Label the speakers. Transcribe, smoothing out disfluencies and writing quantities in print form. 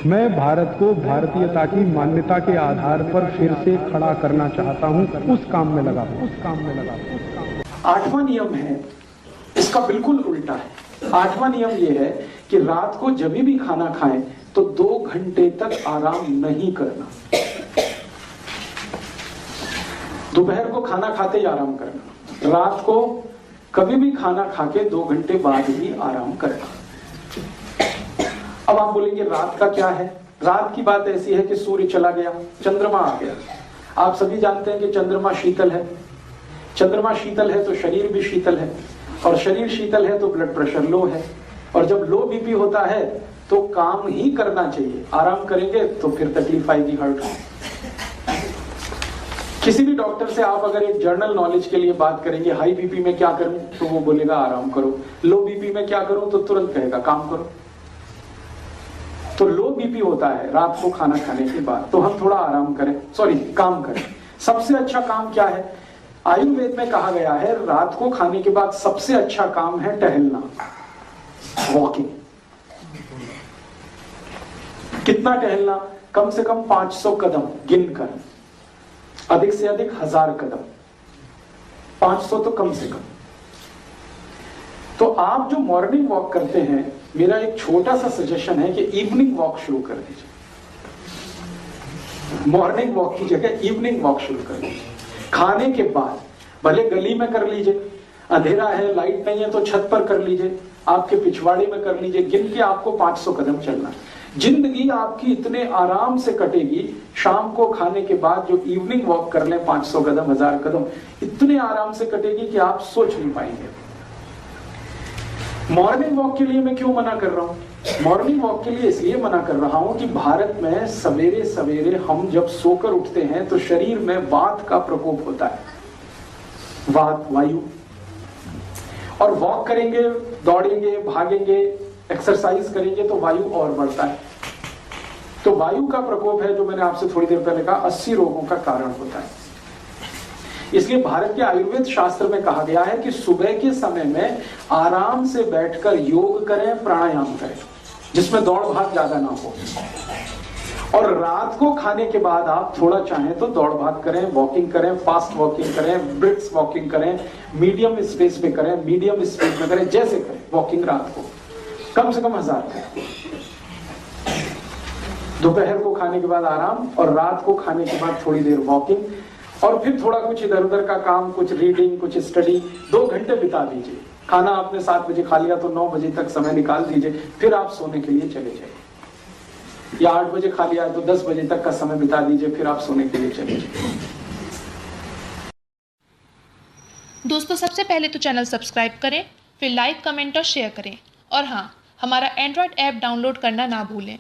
Speaker 1: मैं भारत को भारतीयता की मान्यता के आधार पर फिर से खड़ा करना चाहता हूं, उस काम में लगा हूं।
Speaker 2: आठवां नियम है, इसका बिल्कुल उल्टा है। आठवां नियम यह है कि रात को जब भी खाना खाएं तो 2 घंटे तक आराम नहीं करना। दोपहर को खाना खाते ही आराम करना, रात को कभी भी खाना खा के 2 घंटे बाद ही आराम करना। अब आप बोलेंगे रात का क्या है? रात की बात ऐसी है कि सूर्य चला गया, चंद्रमा आ गया। आप सभी जानते हैं कि चंद्रमा शीतल है। चंद्रमा शीतल है तो शरीर भी शीतल है, और शरीर शीतल है तो ब्लड प्रेशर लो है, और जब लो बीपी होता है तो काम ही करना चाहिए। आराम करेंगे तो फिर तकलीफ आएगी, हर्ट। किसी भी डॉक्टर से आप अगर एक जर्नल नॉलेज के लिए बात करेंगे, हाई बीपी में क्या करूं, तो वो बोलेगा आराम करो। लो बीपी में क्या करूं, तो तुरंत कहेगा काम करो। तो लो बीपी होता है रात को खाना खाने के बाद, तो हम थोड़ा आराम करें, काम करें। सबसे अच्छा काम क्या है? आयुर्वेद में कहा गया है रात को खाने के बाद सबसे अच्छा काम है टहलना, वॉकिंग। कितना टहलना? कम से कम 500 कदम गिनकर, अधिक से अधिक 1000 कदम, 500 तो कम से कम। तो आप जो मॉर्निंग वॉक करते हैं, मेरा एक छोटा सा सजेशन है कि इवनिंग वॉक शुरू कर दीजिए। मॉर्निंग वॉक की जगह इवनिंग वॉक शुरू कर दीजिए। खाने के बाद भले गली में कर लीजिए, अंधेरा है, लाइट नहीं है तो छत पर कर लीजिए, आपके पिछवाड़े में कर लीजिए। गिन के आपको 500 कदम चलना है। जिंदगी आपकी इतने आराम से कटेगी, शाम को खाने के बाद जो इवनिंग वॉक कर लें 500 कदम, 1000 कदम, इतने आराम से कटेगी कि आप सोच नहीं पाएंगे। मॉर्निंग वॉक के लिए मैं क्यों मना कर रहा हूं? मॉर्निंग वॉक के लिए इसलिए मना कर रहा हूं कि भारत में सवेरे सवेरे हम जब सोकर उठते हैं तो शरीर में वात का प्रकोप होता है, वात, वायु। और वॉक करेंगे, दौड़ेंगे, भागेंगे, एक्सरसाइज करेंगे तो वायु और बढ़ता है। तो वायु का प्रकोप है, जो मैंने आपसे थोड़ी देर पहले कहा, 80 रोगों का कारण होता है। इसलिए भारत के आयुर्वेद शास्त्र में कहा गया है कि सुबह के समय में आराम से बैठकर योग करें, प्राणायाम करें, जिसमें दौड़ भाग ज्यादा ना हो। और रात को खाने के बाद आप थोड़ा चाहें तो दौड़ भाग करें, वॉकिंग करें, फास्ट वॉकिंग करें, ब्रिस्क वॉकिंग करें, मीडियम स्पेस में करें, मीडियम स्पीड में करें, जैसे करें वॉकिंग रात को कम से कम 1000 करें। दोपहर को खाने के बाद आराम, और रात को खाने के बाद थोड़ी देर वॉकिंग, और फिर थोड़ा कुछ इधर उधर का काम, कुछ रीडिंग, कुछ स्टडी, 2 घंटे बिता दीजिए। खाना आपने 7 बजे खा लिया तो 9 बजे तक समय निकाल दीजिए, फिर आप सोने के लिए चले जाइए। या 8 बजे खा लिया तो 10 बजे तक का समय बिता दीजिए, फिर आप सोने के लिए चले जाइए।
Speaker 3: दोस्तों, सबसे पहले तो चैनल सब्सक्राइब करें, फिर लाइक, कमेंट और शेयर करें, और हाँ, हमारा एंड्रॉयड ऐप डाउनलोड करना ना भूलें।